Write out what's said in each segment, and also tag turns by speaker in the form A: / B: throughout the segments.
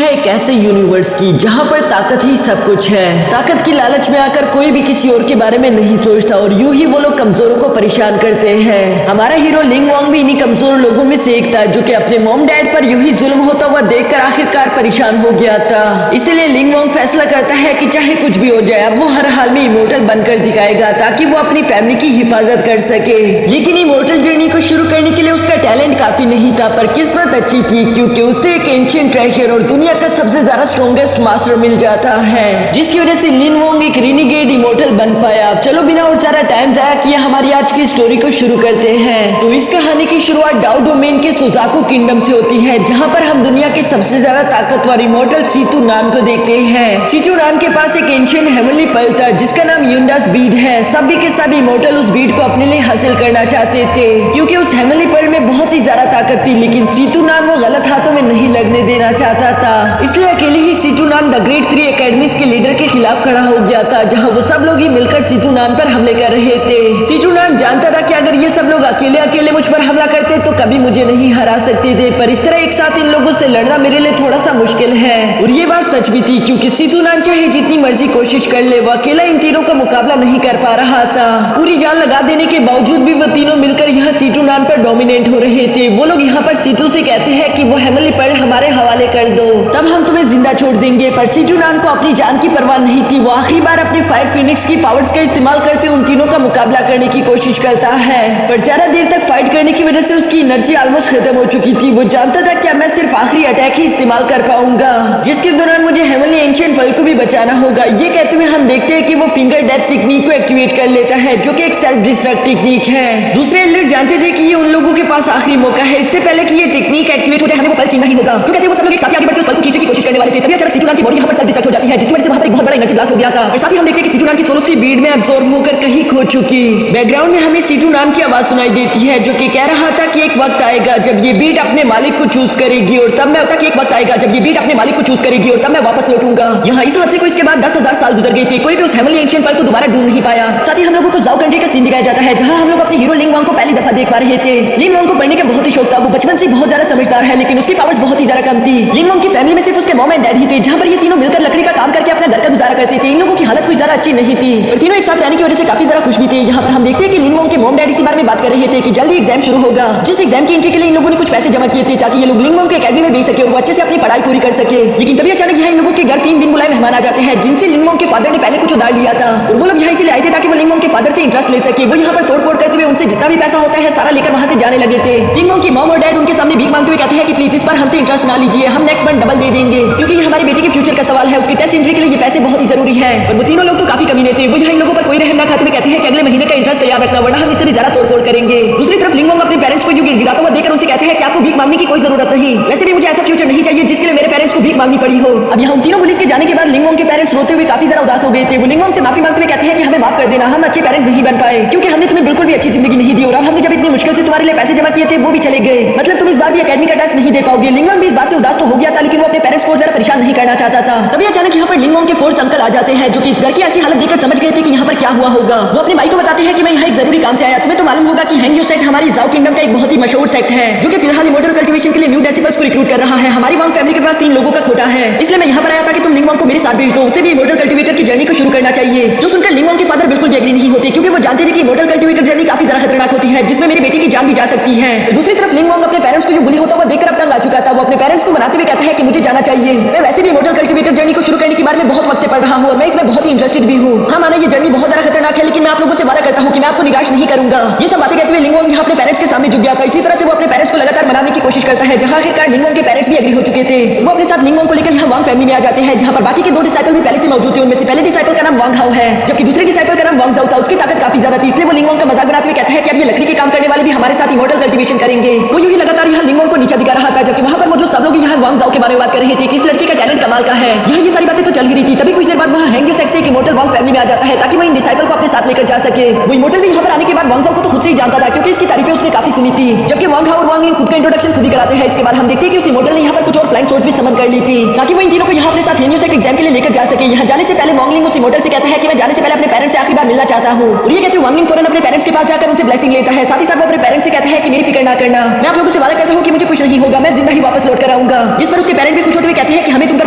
A: है एक ऐसे यूनिवर्स की जहाँ पर ताकत ही सब कुछ है। ताकत की लालच में आकर कोई भी किसी और के बारे में नहीं सोचता और यूं ही वो लोग कमजोरों को परेशान करते हैं। हमारा हीरो लिंग वांग भी इन्हीं कमजोर लोगों में से एक था जो कि अपने मॉम डैड पर यूं ही जुल्म होता हुआ देखकर आखिरकार परेशान हो गया था। इसीलिए लिंग वांग फैसला करता है कि चाहे कुछ भी हो जाए अब वो हर हाल में इमोर्टल बनकर दिखाएगा ताकि वो अपनी फैमिली की हिफाजत कर सके। लेकिन इमोर्टल जर्नी को शुरू करने के लिए उसका टैलेंट काफी नहीं था, पर किस्मत अच्छी थी क्योंकि उसे एक एंशिएंट ट्रेजर और दुनिया का सबसे ज्यादा स्ट्रॉन्गेस्ट मास्टर मिल जाता है, जिसकी वजह से लिन वोंग एक रिनीगेड इमोर्टल बन पाया। चलो बिना और सारा टाइम जाया किए हमारी आज की स्टोरी को शुरू करते हैं। तो इस कहानी की शुरुआत डाउ डोमेन के सुजाकू किंगडम से होती है, जहाँ पर हम दुनिया के सबसे ज्यादा ताकतवर इमोर्टल सीतू नान को देखते हैं। सीतू नान के पास एक एंशिएंट हेवनली पर्ल था जिसका नाम युंडास बीड है। सभी के सभी इमोर्टल उस बीड को अपने लिए हासिल करना चाहते थे क्योंकि उस हेवनली पर्ल में बहुत ही ज्यादा ताकत थी, लेकिन सीतू नान वो गलत हाथों में नहीं लगने देना चाहता था। इसलिए अकेले ही सीतू नान द ग्रेट 3 एकेडमीज के लीडर के खिलाफ खड़ा हो गया था, जहां वो सब लोग ही मिलकर सीतू नान पर हमले कर रहे थे। सीतू नान जानता था कि अगर ये सब लोग अकेले अकेले मुझ पर हमला करते तो कभी मुझे नहीं हरा सकते थे, पर इस तरह एक साथ इन लोगों से लड़ना मेरे लिए थोड़ा सा मुश्किल है। और ये बात सच भी थी क्योंकि सीतू नान चाहे जितनी मर्जी कोशिश कर ले वो अकेला इन तीनों का मुकाबला नहीं कर पा रहा था। पूरी जान लगा देने के बावजूद भी वो तीनों मिलकर यहाँ सीतू नान पर डोमिनेट हो रहे थे। वो लोग यहाँ पर सीतू से कहते हैं कि वो हेवनली पर्ल हमारे हवाले कर दो, तब हम तुम्हें जिंदा छोड़ देंगे। पर सीतू नान को अपनी जान की परवाह नहीं थी। वो आखिरी बार अपने फायर फिनिक्स की पावर्स का इस्तेमाल करते उन तीनों का मुकाबला करने की कोशिश करता है, पर ज्यादा देर तक फाइट करने की वजह से उसकी एनर्जी ऑलमोस्ट खत्म हो चुकी थी। वो जानता था कि अब मैं सिर्फ आखिरी अटैक ही इस्तेमाल कर पाऊंगा, जिसके दौरान मुझे हेवनली एंशिएंट पर्ल को भी बचाना होगा। ये कहते हुए हम देखते हैं कि वो फिंगर डेथ टेक्निक को एक्टिवेट कर लेता है, जो कि एक सेल्फ डिस्ट्रक्ट टेक्निक है। दूसरे एलिट जानते थे कि ये उन लोगों के पास आखिरी मौका है, इससे पहले कि ये टेक्निक एक्टिवेट हो जाए हमें वो पर्ल छीनना ही होगा। तो कहते हैं वो सब लोग एक साथ आगे बढ़कर उस पर्ल को खींचने की कोशिश करने वाले थे, तभी अचानक सीतू नान की बॉडी यहाँ पर सेल्फ डिस्ट्रक्ट हो जाती है, जिसकी वजह से वहाँ पर एक बहुत बड़ा एनर्जी ब्लास्ट हो गया था। और साथ ही हम देखते हैं कि सीतू नान की सोलो सी बीड में अब्सॉर्ब होकर कहीं खो चुकी। बैकग्राउंड में हमें सीतू नान की आवाज सुनाई देती है जो कि कह रहा था कि एक वक्त आएगा जब ये बीड अपने मालिक को चूज करेगी और तब मैं एक वक्त आएगा जब ये बीड अपने मालिक को चूज करेगी और तब मैं वापस लौटूंगा। यहाँ इस हादसे को इसके बाद 10,000 साल गुजर गए थे, कोई भी उस हेवनली एंशिएंट पर्ल को दोबारा ढूंढ नहीं पाया। साथ ही हम लोगों को जाओ कंट्री का सीन दिखाया जाता है, जहाँ हम लोग अपने हीरो लिंग वांग को पहली दफा देख पा रहे थे। लिंग वांग को पढ़ने का बहुत ही शौक था, वो बचपन से बहुत ज्यादा समझदार है, लेकिन उसकी पावर्स बहुत ही ज्यादा कम थी। लिंग वांग की फैमिली में सिर्फ उसके मॉम एंड डैड ही थे, जहाँ पर ये तीनों मिलकर लकड़ी का काम करके अपना घर का गुजारा करते थे। इन लोगों की हालत कुछ ज्यादा अच्छी नहीं थी और तीनों एक साथ रहने की वजह से काफी ज्यादा खुश भी थे। यहाँ पर हम देखते हैं कि लिंग वांग के मॉम डैड इसी बारे में बात कर रहे थे कि जल्दी एग्जाम शुरू होगा, जिस एग्जाम की एंट्री के लिए इन लोगों ने कुछ पैसे जमा किए थे ताकि ये लोग लिंग वांग के एकेडमी में भेज सके और वो अच्छे से अपनी पढ़ाई पूरी कर सके। लेकिन तभी अचानक यहाँ इन लोगों के घर 3 बिन बुलाए मेहमान आ जाते हैं, जिनसे लिंग वांग के फादर ने पहले कुछ उधार लिया था और वो लोग यहाँ इसलिए आए थे ताकि वो लिंग वांग के फादर से इंटरेस्ट ले सके। वो यहाँ पर तोड़-फोड़ करते हुए उनसे जितना भी पैसा होता है सारा लेकर वहाँ से जाने लगे थे। लिंग वांग की मॉम और डैड उनके सामने भीख मांगते हुए कहते हैं कि प्लीज इस बार हमसे इंटरेस्ट ना लीजिए, हम नेक्स्ट मंथ डबल दे देंगे क्योंकि ये हमारी बेटी के फ्यूचर का सवाल है, उसकी टेस्ट एंट्री के लिए ये पैसे बहुत ही जरूरी है। और वो तीनों लोग तो काफी कमीने थे, वो यहाँ इन लोगों पर कोई रहम ना खाते हुए कहते हैं कि अगले महीने का इंटरेस्ट तैयार रखना वरना हम इससे भी ज्यादा तोड़-फोड़ करेंगे। दूसरी तरफ लिंग वांग अपने पेरेंट्स को यूं गिड़गिड़ाता हुआ देखकर उनसे कहते हैं कि आपको भीख मांगने की कोई जरूरत नहीं, वैसे भी मुझे ऐसा फ्यूचर नहीं चाहिए जिसके लिए मेरे पेरेंट्स को भीख मांगनी पड़ी हो। अब यहाँ उन तीनों पुलिस के जाने के बाद लिंग वांग के पेरेंट्स रोते हुए काफी ज्यादा उदास हो गए थे। वो लिंग वांग से माफी मांगते हुए कहते हैं कि हमें माफ कर देना, हम अच्छे पेरेंट नहीं बन पाए क्योंकि हमने तुम्हें बिल्कुल भी अच्छी जिंदगी नहीं दी और अब हमने जब इतनी मुश्किल से तुम्हारे लिए पैसे जमा किए थे वो भी चले गए, मतलब तुम इस बार भी एकेडमी का टेस्ट नहीं दे पाओगे। लिंग वांग भी इस बात से उदास तो हो गया था, लेकिन वो अपने पेरेंट्स को ज्यादा परेशान नहीं करना चाहता था। तभी अचानक यहाँ पर लिंग वांग के 4th अंकल आ जाते हैं जो कि इस घर की ऐसी हालत देखकर समझ गए थे कि यहाँ पर क्या हुआ होगा। वो अपने भाई को बताते हैं कि मैं यहाँ एक जरूरी काम से आया, तुम्हें तो मालूम होगा कि हैंग यू सेक्ट हमारी जाओ किंगडम का एक बहुत ही मशहूर सेक्ट है जो कि फिलहाल इमोर्टल कल्टीवेशन के लिए न्यू डेसिबल्स को रिक्रूट कर रहा है। हमारी वांग फैमिली के पास 3 लोगों का खोटा है, इसलिए मैं यहाँ पर आया था कि तुम लिंग वांग को मेरे साथ भेज दो, उसे भी इमोर्टल कल्टीवेटर की जर्नी को शुरू करना चाहिए। जो सुनकर लिंग वांग के फादर बिल्कुल भी एग्री नहीं होते क्योंकि वो जानते थे कि इमोर्टल कल्टीवेटर जर्नी काफी ज्यादा खतरनाक होती है, जिसमें मेरी बेटी की जान भी जा सकती है। दूसरी तरफ लिंग वांग अपने पेरेंट्स को यूं बुली होता हुआ देखकर अब तंग आ चुका था। वो अपने पेरेंट्स को मनाते हुए कहता है कि मुझे जाना चाहिए, मैं वैसे भी इमोर्टल कल्टीवेटर जर्नी को शुरू करने के बारे में बहुत वक्त से पढ़ रहा हूँ और मैं इसमें बहुत ही इंटरेस्टेड भी हूँ। हाँ माना ये जर्नी बहुत ज्यादा खतरनाक है, लेकिन मैं आप लोगों से वादा करता हूँ कि मैं आपको निराश नहीं करूंगा। ये सब बातें कहते हुए लिंग वांग यहाँ अपने पेरेंट्स के सामने झुक गया था। इसी तरह से वो अपने पेरेंट्स को लगातार मनाने की कोशिश करता है, जहाँ आखिरकार लिंग वांग के पेरेंट्स भी एग्री हो चुके थे। वो अपने साथ लिंग वांग को लेकर यहाँ वांग फैमिली में आ जाते हैं, जहाँ पर बाकी के 2 डिसाइपल भी पहले से मौजूद थे। उनमें से पहले डिसाइपल का नाम वांग हाओ है जबकि दूसरे डिसाइपल का नाम वांग जाओ था। उसकी ताकत काफी ज्यादा थी, इसलिए वो लिंग वांग का मजाक बनाते हुए कहता है कि अब ये लकड़ी के काम करने वाले भी हमारे साथ इमोर्टल कल्टीवेशन करेंगे। वो यूं ही लगातार यहाँ लिंग वांग को नीचा दिखा रहा था, जबकि वहाँ पर मौजूद सब लोग यहाँ वांग जाओ के बारे में बात कर रहे थे कि इस लड़की का टैलेंट कमाल का है। यहाँ ये सारी बातें तो चल ही रही थी, तभी कुछ देर बाद वहाँ हैंग यू सेक्ट से एक इमोर्टल वांग फैमिली में आ जाता है ताकि वो इन डिसाइपल को अपने साथ लेकर जा सके। वो इमोर्टल भी यहाँ पर आने के बाद वांग जाओ को तो खुद से ही जानता था क्योंकि इसकी तारीफें उसने काफी सुनी थी, जबकि वांग हाओ और वांग खुद का इंट्रोडक्शन खुद ही कराते हैं। इसके बाद हम देखते हैं कि उस इमोर्टल ने यहाँ पर कुछ और फ्लाइंग सोर्स भी समन कर ली थी ताकि वो इन तीनों को यहाँ अपने साथ हैंग यू सेक्ट एग्जाम के लिए लेकर जा सके। यहाँ जाने से पहले वांग लिंग उस इमोर्टल से कहता है कि मैं जाने से पहले अपने पेरेंट्स से आखिरी बार मिलना चाहता हूँ और ये कहते हुए वांग लिंग फौरन अपने पेरेंट्स के पास जाकर उनसे ब्लेसिंग लेता है। साथ ही साथ वो अपने पेरेंट्स से कहता है कि मेरी फिक्र ना करना, मैं आप लोगों से वादा करता हूँ कि मुझे कुछ नहीं होगा, मैं जिंदा ही वापस लौट कर आऊंगा। जिस पर उसके पेरेंट्स भी खुश होते हुए कहते हैं कि हमें तुम पर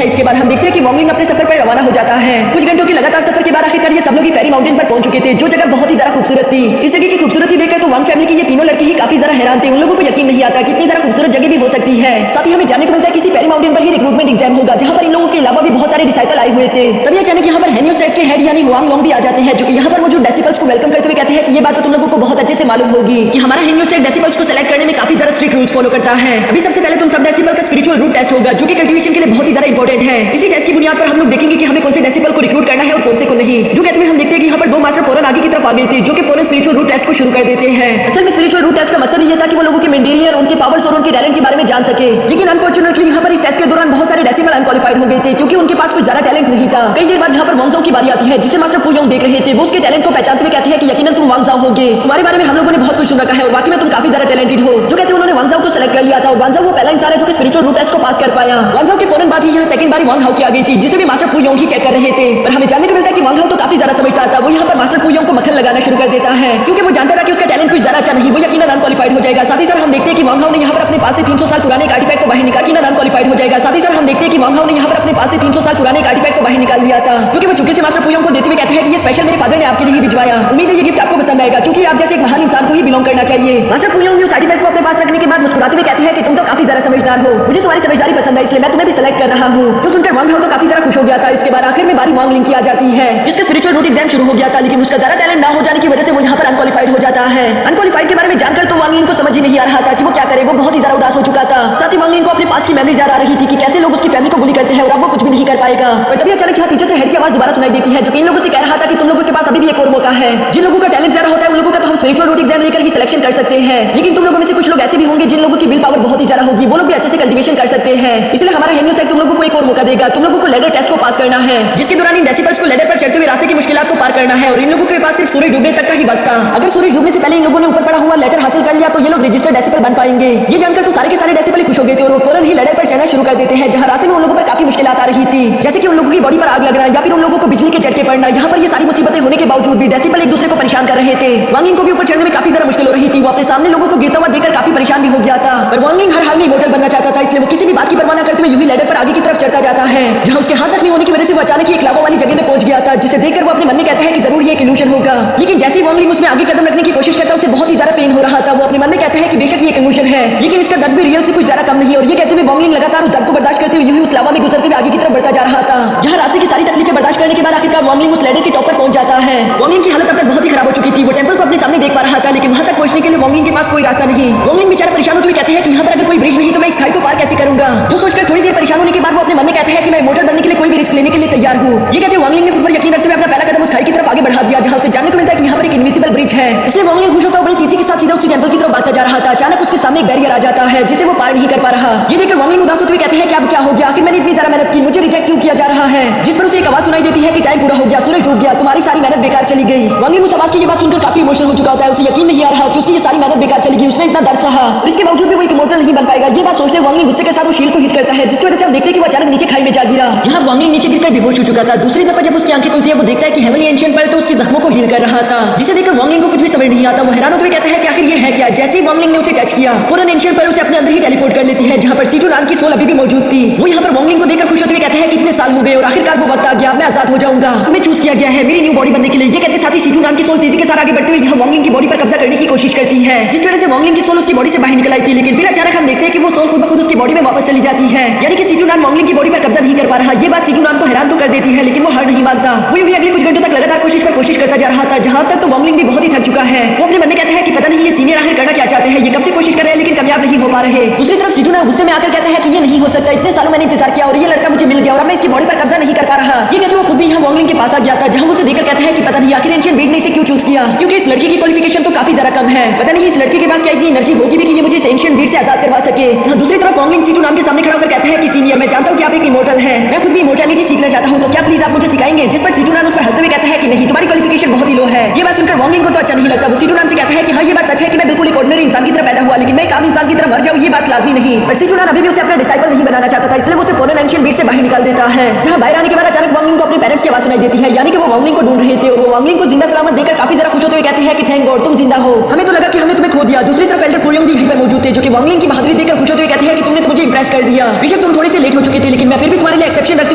A: है। इसके बाद हम देखते हैं कि वॉन्गलिंग अपने सफर पर रवाना हो जाता है। कुछ घंटों की लगातार सफर के बाद आखिरकार ये सब लोग फेरी माउंटेन पर पहुंच चुके थे, जो जगह बहुत ही ज्यादा खूबसूरत थी। इस जगह की खूबसूरती देखकर तो वांग फैमिली के ये तीनों लड़के ही काफी ज्यादा हैरान थे। उन लोगों को यकीन नहीं आता कि इतनी ज्यादा खूबसूरत जगह भी हो सकती है। साथ ही हमें जानने को मिलता है किसी फेरी माउंटेन पर ही रिक्रूटमेंट एग्जाम होगा, जहां पर इन लोगों के अलावा भी बहुत सारे डिसाइपल आए हुए थे। तभी अचानक यहाँ पर हेनियो सेट के हेड यानी हुआंग लोंग भी आ जाते हैं, जो कि यहाँ पर मौजूद डेसिबल्स को वेलकम करते हुए कहते हैं कि ये बात तो तुम लोगों को बहुत अच्छे से मालूम होगी कि हमारा हेनियो सेट डेसिबल्स को सेलेक्ट करने में काफी ज्यादा स्ट्रिक्ट रूल्स फॉलो करता है। अभी सबसे पहले तुम सब डेसिबल का स्पिरिचुअल रूट टेस्ट होगा, जो कि कल्टीवेशन के लिए बहुत ही ज्यादा इंपॉर्टेंट है। इसी टेस्ट की बुनियाद पर हम लोग देखेंगे कि हमें कौन से डेसिबल को रिक्रूट करना है और कौन से को नहीं। जो कहते हुए हम देखते हैं कि यहाँ पर दो मास्टर फौरन आगे की तरफ आ गए थे, जो कि फौरन स्पिरिचुअल रूट टेस्ट को शुरू कर देते हैं। असल में स्पिरिचुअल रूट टेस्ट का मकसद ये था कि वो लोगों के मेंडेलियन, उनके पावर्स और उनके टैलेंट के बारे में जान सके। लेकिन अनफॉर्चुनेटली यहाँ पर इस टेस्ट के दौरान बहुत सारे डेसिबल अनक्वालिफाइड हो गए थे, क्योंकि उनके पास कुछ ज्यादा टैलेंट नहीं था। कई देर बाद जहाँ पर वांगजाओ की बारी आती है, जिसे मास्टर फू योंग देख रहे थे, वो उसके टैलेंट को पहचानते हुए कहते हैं कि यकीनन तुम वांगजाओ होगे। तुम्हारे बारे में हम लोगों ने बहुत कुछ सुन रखा है और वाकई में तुम काफी ज्यादा टैलेंटेड हो। जो कहते हैं उन्होंने वांगजाओ को सेलेक्ट कर लिया था और वांगजाओ वो पहला इंसान है जो कि स्पिरिचुअल रूट टेस्ट को पास कर पाया। वांगजाओ के फौरन बाद ही यहाँ सेकंड बारी वांग हाओ की आ गई थी, जिसे भी मास्टर फू योंग ही चेक कर रहे थे। पर हमें जानने को मिलता है कि वांग हाओ तो काफी ज्यादा समझदार था। वो यहाँ पर मास्टर फू योंग को मक्खन लगाना शुरू कर देता है, क्योंकि वो जानता था कि उसका टैलेंट कुछ ज्यादा अच्छा नहीं, वो यकीनन अनक्वालिफाइड हो जाएगा। साथ ही साथ हम देखते हैं कि वांग हाओ ने यहाँ पर अपने पास से 300 साल पुराने एक आर्टिफैक्ट को बाहर निकाल के अनक्वालिफाइड हो जाएगा। साथ ही साथ हम देखते हैं कि वांग हाओ ने यहाँ पर अपने पास से 300 साल पुराने एक आर्टिफैक्ट को बाहर निकाल लिया था, जो कि वो चुपके से मास्टर फू योंग को देते हुए कहते हैं कि ये स्पेशल मेरे फादर ने आपके लिए ही भिजवाया। उम्मीद है ये गिफ्ट आपको पसंद आएगा, क्योंकि आप जैसे एक महान इंसान को ही बिलोंग करना चाहिए। मास्टर फू योंग ने उस आर्टिफैक्ट को अपने पास रखने के बाद मुस्कुराते हुए कहते हैं कि तुम तो काफी ज्यादा समझदार हो, मुझे तुम्हारी समझदारी पसंद है, इसलिए मैं तुम्हें भी सेलेक्ट कर रहा हूँ। जो सुनकर वांग हाओ तो काफी ज्यादा खुश हो गया था। इसके बाद आखिर में बारी वांग लिंग की आ जाती है, जिसका स्पिरिचुअल रूट एग्जाम शुरू हो गया था, लेकिन उसका ज्यादा टैलेंट ना हो जाने की वजह से वो यहाँ पर अनक्वालिफाइड हो जाता है। अनक्वालिफाइड के बारे में जानकर तो वांग लिंग को समझ ही नहीं आ रहा था कि वो क्या करे। वो बहुत ही ज्यादा उदास हो चुका था। साथ ही वांग लिंग को अपने पास की मेमोरी याद आ रही थी कि कैसे लोग उसकी फैमिली को बुली करते हैं और अब वो कुछ भी नहीं कर पाएगा। और तभी अचानक यहाँ पीछे से हेड की आवाज दोबारा सुनाई देती है, जो कि इन लोगों से कह रहा था कि तुम लोगों के पास अभी भी एक और मौका है। जिन लोगों का टैलेंट ज्यादा होता है उन लोगों का तो हम स्पिरिचुअल रूट एग्जाम लेकर ही सिलेक्शन कर सकते हैं, लेकिन तुम लोगों में से कुछ लोग ऐसे भी होंगे जिन लोगों की विल पावर बहुत ही ज्यादा होगी, वो लोग भी अच्छे से कल्टीवेशन कर सकते हैं। इसलिए हमारा हेनियो सेट तुम लोगों को एक और मौका देगा। तुम लोगों को लेडर टेस्ट को पास करना है, जिसके दौरान इन डेसिबल्स को लेडर पर चढ़ते हुए रास्ते की मुश्किलात को पार करना है। और इन लोगों के पास सिर्फ सूरज डूबने तक का ही वक्त था। अगर सूरज डूबने से पहले इन लोगों ने ऊपर पड़ा हुआ लेटर हासिल कर लिया तो ये लोग रजिस्टर्ड डेसिबल बन पाएंगे। ये जानकर तो सारे के सारे डेसिबल खुश हो गए थे और वो फौरन ही लेडर पर चढ़ना शुरू कर देते हैं, जहां रास्ते में उन लोगों पर काफी मुश्किलात आ रही थी, जैसे कि उन लोगों की बॉडी पर आग लगना या फिर उन लोगों को बिजली के झटके पड़ना। यहाँ पर ये सारी मुसीबतें होने के बावजूद भी डेसिबल एक दूसरे को परेशान कर रहे थे। वांग लिंग को भी ऊपर चढ़ने में काफी ज्यादा मुश्किल हो रही थी। वो अपने सामने लोगों को गिरता हुआ देखकर काफी परेशान भी हो गया था। पर वांग लिंग हर हाल में इमॉर्टल बनना चाहता था, इसलिए वो किसी भी बात की परवाह न करते हुए यूं ही लेडर पर आगे की तरफ चढ़ता जाता है, जहां उसके हाथ जख्मी होने की वजह से वो अचानक ही एक लावा वाली जगह में पहुंच गया था, जिसे देखकर वो अपने मन में कहता है कि जरूर ये एक इल्यूजन होगा। लेकिन जैसे ही वांग लिंग उसमें आगे कदम रखने की कोशिश करता है, उसे बहुत ही ज्यादा पेन हो रहा था। वो अपने मन में कहता है कि बेशक ये एक इल्यूजन है, लेकिन इसका दर्द भी रियल से कुछ ज्यादा कम नहीं। और ये कहते हुए वांग लिंग लगातार उस दर्द को बर्दाश्त करते हुए यूं ही उस लावा में गुजरते हुए आगे की तरफ बढ़ता जा रहा था, जहां रास्ते की सारी तकलीफें बर्दाश्त करने के बाद आखिरकार वांग लिंग उस लेडर के टॉप पर पहुंच जाता है। वांग लिंग की हालत अब तक बहुत ही खराब हो चुकी थी। वो टेंपल को अपने सामने देख पा रहा था, लेकिन वहां तक पहुंचने के लिए वांग लिंग के पास कोई रास्ता नहीं। वांग लिंग बेचारा परेशान होते हुए कहते हैं कि यहाँ पर अगर कोई ब्रिज नहीं तो मैं इस खाई को पार कैसे करूंगा। जो सोचकर थोड़ी देर परेशान होने के बाद वो अपने मन में कहता है कि मैं इमॉर्टल बनने के लिए कोई भी रिस्क लेने के लिए तैयार हूँ। ये कहते वांग लिंग ने खुद पर यकीन रखते हुए अपना पहला कदम उस खाई की तरफ आगे बढ़ा दिया, जहां उसे जानने को मिलता है कि यहाँ पर एक इनविजिबल ब्रिज है। इसलिए वांग लिंग खुश होता हुआ बड़ी तेजी के साथ सीधा उसी टेंपल की तरफ बढ़ता जा रहा था। अचानक उसके सामने एक बैरियर आ जाता है, जिसे वो पार नहीं कर पा रहा। ये देखकर वांग लिंग उदास होते हुए कहते हैं कि अब क्या हो गया, आखिर मैंने इतनी ज्यादा मेहनत की, मुझे रिजेक्ट क्यों किया जा रहा है। जिस पर उसे एक आवाज सुनाई देती है कि टाइम पूरा हो गया, सूरज डूब गया, तुम्हारी सारी मेहनत बेकार चली गई। वांग लिंग उस आवाज की ये बात सुनकर काफी इमोशनल हो चुका होता है। उसे यकीन नहीं आ रहा कि उसकी ये सारी मेहनत बेकार चली गई। उसने इतना दर्द सहा और इसके बावजूद भी वो एक इमॉर्टल नहीं बन पाएगा। ये बात सोचते वांग लिंग गुस्से के साथ वो शील्ड को हिट करता है, जिसकी वजह से हम देखते हैं कि वो अचानक नीचे खाई में जा गिरा। यहाँ वांग लिंग नीचे गिरकर बेहोश हो चुका था। दूसरी दफा जब उसकी आंखें खुलती है, वो देखता है कि हेवनली एंशिएंट पर तो उसके जख्मों को हील कर रहा था, जिसे देखकर वांग लिंग को कुछ भी समझ नहीं आता। वो हैरान होते हुए कहता है कि आखिर ये है क्या। जैसे ही वांग लिंग ने उसे टच किया, फौरन एंशिएंट पर उसे अपने अंदर ही टेलीपोर्ट कर लेती है, जहां पर सीटू नाम की सोल अभी भी मौजूद थी। वो यहाँ पर वांग लिंग को देखकर खुश होते हुए कहते हैं कि इतने साल हो गए और आखिरकार वो वक्त आ गया, मैं आजाद हो जाऊंगा। तुम्हें चूज किया गया है मेरी न्यू बॉडी बनने के लिए। ये कहते साथ ही सीटू नाम की सोल तेजी के साथ आगे बढ़ते हुए यहाँ वांग लिंग की बॉडी पर कब्जा करने की कोशिश करती है, जिसकी वजह से वांग लिंग की सोल उसकी बॉडी से बाहर निकल आई थी। लेकिन फिर अचानक हम देखते हैं कि वो सोल खुद ब खुद उसकी बॉडी में वापस चली जाती है, यानी कि सीटू नाम वांग लिंग की बॉडी पर कब्जा नहीं कर पा रहा। ये बात सीटू नाम को हैरान तो कर देती है, लेकिन वो हार नहीं मानता। वो यूं ही अगले कुछ घंटों तक लगातार कोशिश करता जा रहा था, जहां तक तो वांग लिंग भी बहुत ही थक चुका है। वो अपने मन में कहता है कि पता नहीं ये सीनियर आखिर करना क्या चाहते हैं, ये कब से कोशिश कर रहे हैं लेकिन कामयाब नहीं हो पा रहे। दूसरी तरफ सीटू नाम गुस्से में आकर कहता है कि ये नहीं हो सकता, इतने सालों मैंने इंतजार किया और ये लड़का मुझे मिल गया और अब मैं इसकी बॉडी पर कब्जा नहीं कर पा रहा। ये कहते वो खुद भी यहाँ वांग लिंग के पास आ गया था, जहां वो उसे देखकर कहता है कि पता नहीं आखिर एंशिएंट ब्रीड ने इसे क्यों चूज किया, क्योंकि इस लड़के की क्वालिफिकेशन तो काफी ज्यादा कम है। पता नहीं इस लड़के के पास क्या इतनी एनर्जी होगी भी कि ये मुझे इस एंशिएंट ब्रीड से आजाद करवा सके। दूसरी तरफ वांग लिंग सीटू नाम के सामने खड़ा होकर कहता है कि सीनियर, मैं जानता हूँ कि आप एक इमॉर्टल हैं, मैं खुद भी इमॉर्टैलिटी सीखना चाहता हूँ, तो क्या प्लीज आप मुझे सिखाएंगे। जिस पर सीटू नाम उस पर हंसते हुए कहता है कि नहीं, तुम्हारी क्वालिफिकेशन बहुत ही लो है। ये बात सुनकर वांग लिंग को तो अच्छा नहीं लगता। वो सीटू नाम से कहता है कि हाँ ये बात सच है कि मैं बिल्कुल एक ऑर्डिनरी इंसान की तरह पैदा हुआ, लेकिन मैं एक आम इंसान की तरह मर जाऊँ ये बात लाजमी नहीं। पर सीटू नाम अभी भी उसे अपना डिसाइपल नहीं बनाना चाहता था, इसलिए वो उसे फौरन एंशिएंट ब्रीड से बाहर निकाल देता है। जहाँ बाहर आने के बाद अचानक वांग लिंग को अपने पेरेंट्स की आवाज सुनाई देती है, यानी कि वो वांग लिंग को ढूंढ रहे थे और वो वांग लिंग को जिंदा सलामत देखकर काफी ज्यादा खुश होते हुए कहते हैं कि थैंक गॉड तुम जिंदा हो, हमें तो लगा कि हमने तुम्हें खो दिया। दूसरी तरफ एल्डर फू योंग भी यहीं पर मौजूद थे, जो कि वांग लिंग की बहादुरी देखकर खुश होते हुए कहते हैं कि तुमने तो मुझे इंप्रेस कर दिया। बेशक तुम थोड़े से लेट हो चुके थे, लेकिन मैं फिर भी तुम्हारे लिए एक्सेप्शन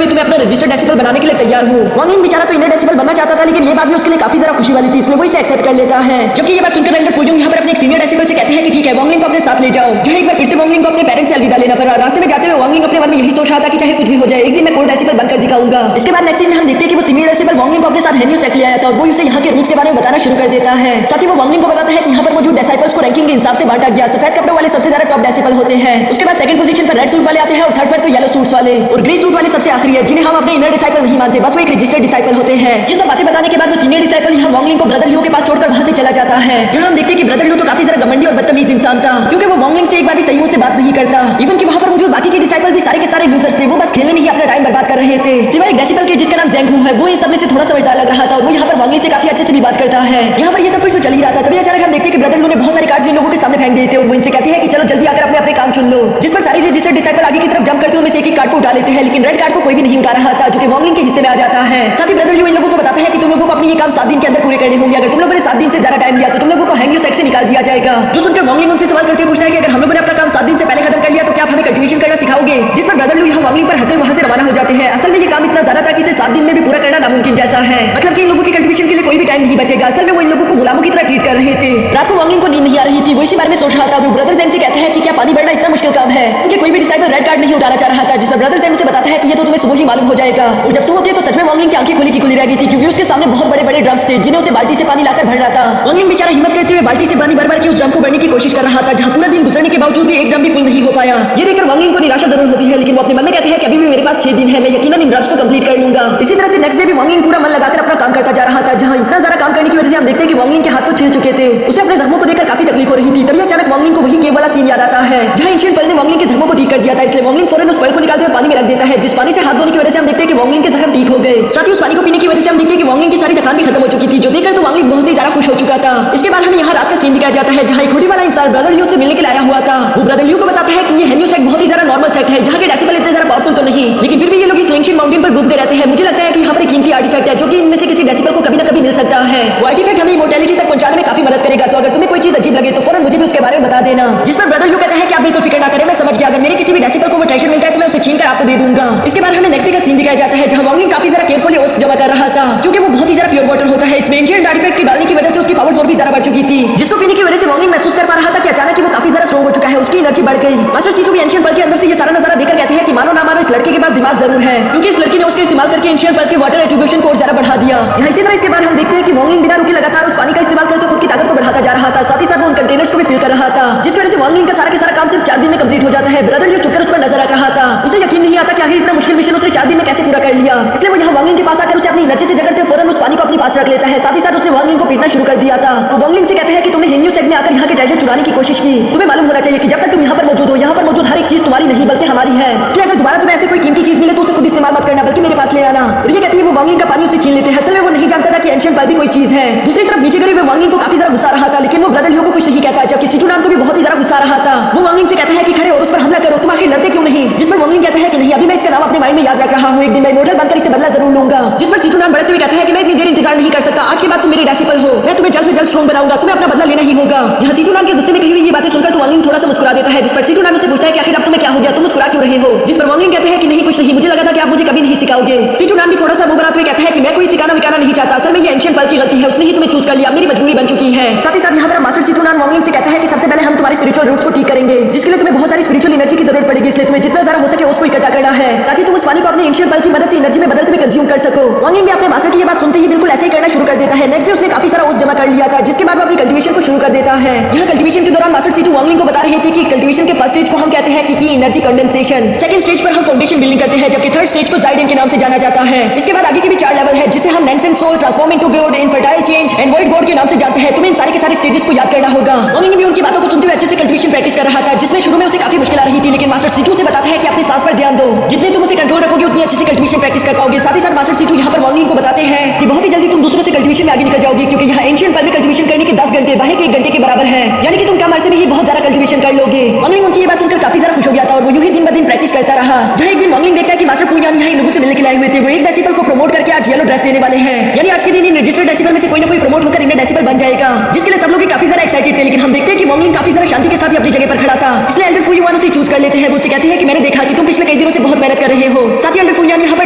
A: मैं अपना रजिस्टर्ड डेसिबल बनाने के लिए तैयार हूँ। वांगलिंग बेचारा तो इनर डेसिबल बनना चाहता था, लेकिन ये बात भी उसके लिए काफी ज्यादा खुशी वाली थी, इसलिए वो इसे एक्सेप्ट कर लेता है। जबकि ये बात सुनकर एल्डर फुयोंग यहाँ पर अपने सीनियर डेसिबल से कहते हैं कि ठीक है, वांगलिंग को अपने साथ ले जाओ। जहाँ एक बार फिर से वांगलिंग को अपने पेरेंट्स से अलविदा लेना पड़ा। रास्ते में जाते हुए वांगलिंग अपने मन में यही सोच रहा था कि चाहे कुछ भी हो जाए, एक दिन मैं कोल्ड डेसिबल बनकर दिखाऊंगा। इसके बाद नेक्स्ट सीन में हम देखते हैं कि वो सीनियर डेसिबल वांगलिंग को अपने साथ हेन्यू सेट ले आया था और वो उसे यहाँ के रूल्स के बारे में बताना शुरू कर देता है। साथ ही वो वांगलिंग को बताता है कि यहाँ पर मौजूद डेसिबल्स को रैंकिंग के हिसाब से बांटा गया। सफेद कपड़ों वाले सबसे ज्यादा टॉप डेसिबल होते हैं, उसके बाद सेकंड पोजीशन पर रेड सूट वाले आते हैं और थर्ड पर तो येलो सूट्स वाले और ग्रे सूट वाले सबसे आखिरी है, जिन्हें हम अपने इनर डिसाइपल नहीं मानते, बस वो एक रजिस्टर्ड डिसाइपल होते हैं। ये सब बातें बताने के बाद वो सीनियर डिसाइपल यहाँ वांगलिंग को ब्रदर लियो के पास छोड़कर वहां से चला जाता है। जहाँ हम देखते हैं कि ब्रदर लियो तो काफी ज्यादा घमंडी और बदतमीज इंसान था, क्योंकि वो वांगलिंग से एक बार भी सही मुंह से बात नहीं करता। इवन कि वहां पर मौजूद बाकी के डिसाइपल भी सारे के सारे लूजर्स थे, वो बस खेलने में ही अपना टाइम बर्बाद कर रहे थे। सिवाय एक डेसिबल के जिसका नाम ज़ेंगहू है, वो इन सब में से थोड़ा समझदार लग रहा था और वो यहाँ पर वांगलिंग से काफी अच्छे से भी बात करता है। यहाँ पर ये सब कुछ तो चल ही रहा था, तभी अचानक हम देखते हैं कि ब्रदर लियो ने बहुत सारे कार्ड्स इन लोगों के सामने फेंक दिए थे और वो इनसे कहते हैं कि चलो जल्दी आकर अपने अपने काम चुन लो। जिस पर सारे रजिस्टर्ड डिसाइपल आगे की तरफ जंप करते हुए एक कार्ड को उठा लेते हैं, लेकिन रेड कार्ड को कोई भी नहीं उठा रहा था, जो कि वांगलिंग के हिस्से में आ जाता है। साथ ही ब्रदर लियो इन लोगों को बताता है कि तुम लोगों को अपने ये काम 7 दिन के अंदर पूरे करने होंगे। अगर तुम लोगों ने 7 दिन से ज्यादा टाइम लिया तो तुम लोगों को हैंग्यू सेट से निकाल दिया जाएगा। जो सुनकर वांगलिंग उनसे सवाल करते हुए पूछता है कि अगर हम लोगों ने अपना काम 7 दिन से पहले खत्म कर लिया तो क्या आप हमें कल्टीवेशन करना सिखाओगे? जिस पर ब्रदर लियो यहाँ वांगलिंग पर हंसते वहां से रवाना हो जाते हैं। असल में ये काम इतना ज्यादा था कि इसे 7 दिन में भी पूरा करना नामुमकिन जैसा है, मतलब कि इन लोगों की कल्टीवेशन के लिए कोई भी टाइम नहीं बचेगा। असल में वो इन लोगों को गुलामों की तरह ट्रीट कर रहे थे। रात को वांगलिंग को नींद नहीं आ रही थी, वो इसी बारे में सोच रहा था। वो ब्रदर ज़ेंग से कहता है कि क्या पानी भरना इतना मुश्किल काम है, क्योंकि कोई भी डिसाइपल रेड कार्ड नहीं उठाना चाह रहा था। जिस पर ब्रदर ज़ेंग उसे बताता है कि ये तो तुम्हें सुबह ही मालूम हो जाएगा। और जब सुबह होती है तो सच में वांगलिंग की आंखें खुली की खुली रह गई थी, क्योंकि उसके सामने बहुत बड़े बड़े ड्रम्स थे जिन्हें उसे बाल्टी से पानी लाकर भरना था। वांगलिंग बेचारा हिम्मत करते हुए बाल्टी से पानी भर भर के उस ड्रम को भरने की कोशिश कर रहा था, जहां पूरा दिन गुजरने के बावजूद भी एक ड्रम भी फुल नहीं हो पाया। ये देखकर वांगलिंग को निराशा जरूर होती है, लेकिन वो अपने मन में कहते हैं कि अभी भी मेरे पास 6 दिन है, मैं यकीनन इन ड्रम्स को कंप्लीट कर लूंगा। इसी तरह से नेक्स्ट डे भी वांगलिंग पूरा मन लगाकर अपना काम करता जा रहा था, जहां इतना ज्यादा काम करने की वजह से हम देखते हैं कि वांगलिंग के हाथ तो छिल चुके थे। उसे अपने जख्मों को देखकर काफी तकलीफ हो रही थी। तभी अचानक वांगलिंग को वही केव वाला सीन याद आता है, जहां एंशिएंट पर्ल ने वांगलिंग के जख्मों को ठीक कर दिया था। इसलिए वांगलिंग फौरन उस पर्ल को निकालते हुए पानी में रख देता है, जिस पानी से हाथ धोने की वजह से हम देखते हैं कि वांगलिंग के जख्म ठीक हो गए। साथ ही उस पानी को पीने की वजह से हम देखते हैं कि वांगलिंग की सारी थकान भी खत्म हो चुकी थी, जो देखकर तो वांगलिंग बहुत ही ज्यादा खुश हो चुका था। इसके बाद हमें यहाँ रात का सीन दिखाया जाता है, जहाँ एक हुडी वाला इंसान ब्रदर लियो से मिलने के लिए आया हुआ था। वो ब्रदर लियो को बताता है कि ये हेन्यू सेट बहुत ही ज्यादा नॉर्मल सेट है, जहाँ के डेसिबल इतने ज्यादा पावरफुल तो नहीं, लेकिन फिर भी ये लोग इस लिंगशिन माउंटेन पर घूमते रहते हैं। मुझे लगता है कि यहाँ पर एक कीमती आर्टिफैक्ट है, जो कि इनमें से किसी डेसिबल को कभी ना कभी मिल सकता है। वो आर्टिफैक्ट हमें इमोर्टैलिटी तक पहुंचाने में काफी मदद करेगा, तो अगर तुम्हें कोई चीज अजीब लगे तो फौरन मुझे भी उसके बारे में बता देना। जिस पर ब्रदर लियो कहता है कि आप बिल्कुल फिक्र ना करें, मैं समझ गया। अगर मेरे किसी भी डेसिबल को वो ट्रेजर मिलता है तो मैं उसे छीन कर आपको दे दूंगा। इसके बाद हमें नेक्स्ट डे का सीन दिखाया जाता है, जहाँ वांगलिंग काफी ज्यादा केयरफुली ओट्स जमा कर रहा था, क्योंकि वो बहुत ही ज्यादा प्योर वाटर होता है। इसमें एंशिएंट आर्टिफैक्ट के डालने की वजह से उसकी पावर्स और भी ज्यादा बढ़ चुकी थी, जिसको पीने की वजह से वांगलिंग महसूस कर पा रहा था कि अचानक वो काफी ज्यादा स्ट्रांग हो चुका है, उसकी एनर्जी बढ़ गई। मास्टर सीटू भी एंशिएंट पर्ल के अंदर से ये सारा नजारा देखकर कहते हैं कि मानो ना मानो इस लड़के के पास दिमाग जरूर है, क्योंकि इस लड़की ने उसका इस्तेमाल करके एंशिएंट पर्ल के वाटर एट्रीब्यूशन को और ज्यादा बढ़ा दिया। यहाँ इसी तरह इसके बाद हम देखते हैं कि वांगलिंग बिना रुके लगातार उस पानी का इस्तेमाल करते खुद की ताकत को बढ़ाता जा रहा था। साथ ही साथ वो उन कंटेनर्स को भी फिल कर रहा था, जिसकी वजह से वांगलिंग का सारा काम सिर्फ 4 दिन में कंप्लीट हो जाता है। ब्रदर लियो चुपकर उस पर नजर रख रहा था, उसे यकीन नहीं आता कि आखिर इतना मुश्किल मिशन उसने 4 दिन में कैसे पूरा कर लिया। इसलिए वो यहाँ वांगलिंग के पास आकर उसे अपनी एनर्जी से जकड़ते फौरन उस पानी को अपने पास रख लेता है। साथ ही साथ उसने वांगलिंग को पीटना शुरू कर दिया था। वो वांगलिंग से कहते हैं कि तुमने हेन्यू सेट में आकर यहाँ के ट्रेजर चुराने की कोशिश की। तुम्हें मालूम होना चाहिए कि जब तक तुम यहाँ पर मौजूद हो, यहाँ पर मौजूद हर एक चीज तुम्हारी नहीं बल्कि हमारी है। इसलिए अगर दोबारा तुम्हें ऐसी कोई कीमती चीज मिले तो उसे खुद इस्तेमाल मत करना, बल्कि मेरे पास ले आना। और ये कहती है वो वांगलिंग का पानी उसे छीन लेते हैं। असल में वो नहीं जानता था कि एंशिएंट पर्ल भी कोई चीज है। दूसरी तरफ नीचे गिरे हुए वांगलिंग को काफी ज्यादा गुस्सा रहा था, लेकिन वो ब्रदर लियो को कुछ नहीं कहता, जबकि सिचुनान को भी बहुत ही ज्यादा गुस्सा रहा था। वो वांगलिंग से कहता है कि खड़े और उस पर हमला करो, तुम आखिर लड़ते क्यों नहीं? जिस पर वांगलिंग कहता है कि नहीं, अभी मैं इसका नाम अपने माइंड में याद रख रहा हूँ, एक दिन मैं इमोर्टल बनकर इसे बदला जरूर लूंगा। जिस पर सिचुनान बढ़ते हुए कहता है कि मैं इतनी देर इंतजार नहीं कर सकता, आज के बाद तुम मेरे डेसिबल हो, मैं तुम्हें जल्द से जल्द स्ट्रांग बनाऊंगा, तुम्हें अपना बदला लेना ही होगा। यहाँ सिचुनान के गुस्से में कही हुई ये बातें सुनकर तो वांगलिंग थोड़ा सा मुस्कुरा देता है, जिस पर सिचुनान उसे पूछता है कि आखिर अब तुम्हें क्या हो गया, तुम मुस्कुरा क्यों रहे हो? जिस पर वांगलिंग कहते हैं कि नहीं कुछ नहीं, मुझे लगा था कि आप मुझे कभी नहीं सिखाओगे। सिचुनान भी थोड़ा सा मुंह बनाते हुए कहता है कि मैं कोई सिखाना विकाना नहीं चाहता, असल में ये एंशिएंट पर्ल की गलती है, उसने ही तुम्हें चूज कर लिया, मेरी मजबूरी बन चुकी है। साथ ही साथ यहाँ पर मास्टर सिचुनान वांगलिंग से कहता है कि सबसे पहले हम तुम्हारी स्पिरिचुअल रूट्स को ठीक करेंगे, जिसके लिए तुम्हें बहुत सारी स्पिरिचुअल एनर्जी की जरूरत पड़ेगी। इसलिए तुम्हें जितना ज्यादा हो सके उसको इकट्ठा करना है, ताकि तुम उस पानी को अपने एंशिएंट पर्ल की मदद से एनर्जी में बदलते हुए कंज्यूम कर सको। वांगलिंग भी अपने मास्टर की ये बात सुनते ही बिल्कुल ऐसे ही करना शुरू कर देता है। नेक्स्ट डे उसने काफी सारा ओट्स जमा कर लिया था, जिसके बाद वो अपनी कल्टीवेशन को शुरू कर देता है। यहाँ कल्टीवेशन के दौरान मास्टर सीटू वांगलिंग को बता रहे थे कि कल्टीवेशन के फर्स्ट स्टेज को हम कहते हैं कि एनर्जी कंडेंसेशन, सेकंड स्टेज पर हम फाउंडेशन बिल्डिंग करते हैं, जबकि थर्ड स्टेज को जाइडेन के नाम से जाना जाता है। इसके बाद आगे के भी 4 लेवल है, जिसे हम nascent soul, transform into god, infertile change and void god के नाम से जानते हैं। तुम्हें इन सारे के सारे स्टेजेस को याद करना होगा। वांगलिंग भी उनकी बातों को सुनते हुए अच्छे से कल्टीवेशन प्रैक्टिस कर रहा था, जिसमें शुरू में उसे काफी मुश्किल आ रही थी, लेकिन मास्टर सीटू से बताता है कि अपनी सांस पर ध्यान दो, जितने तुम उसे कंट्रोल रखोगे उतनी अच्छे से कल्टीवेशन प्रैक्टिस कर पाओगे। साथ ही साथ मास्टर सीटू यहाँ पर वांगलिंग को बताते हैं कि बहुत ही जल्दी तुम दूसरों से कल्टीवेशन में आगे निकल जाओगे, क्योंकि यहाँ एंशिएंट पर्ल में कल्टीवेशन करने के 10 घंटे बाहर के 1 घंटे के बराबर है, यानी कि तुम कम अरसे में ही बहुत ज्यादा कल्टीवेशन कर लोगे। वांगलिंग उनकी ये बात सुनकर काफी ज्यादा खुश हो गया था और वो यूं ही दिन ब दिन प्रैक्टिस करता रहा। जहाँ एक दिन वांगलिंग देखता है कि मास्टर फुयान यहाँ इन लोगों से मिलने के लिए आए हुए थे। वो एक डेसिबल को प्रमोट करके आज येलो ड्रेस देने वाले हैं, यानी आज के दिन इन रजिस्टर्ड डेसिबल में से कोई ना कोई प्रमोट होकर इनर डेसिबल बन जाएगा, जिसके लिए सब लोग काफी ज्यादा एक्साइटेड थे। लेकिन हम देखते हैं कि वांगलिंग काफी ज्यादा शांति के साथ अपनी जगह पर खड़ा था, इसलिए एल्डर फुयान उसे चूज कर लेते हैं। वो उसे कहते हैं कि मैंने देखा कि तुम पिछले कई दिनों से बहुत मेहनत कर रहे हो। साथ ही एल्डर फुयान यहाँ पर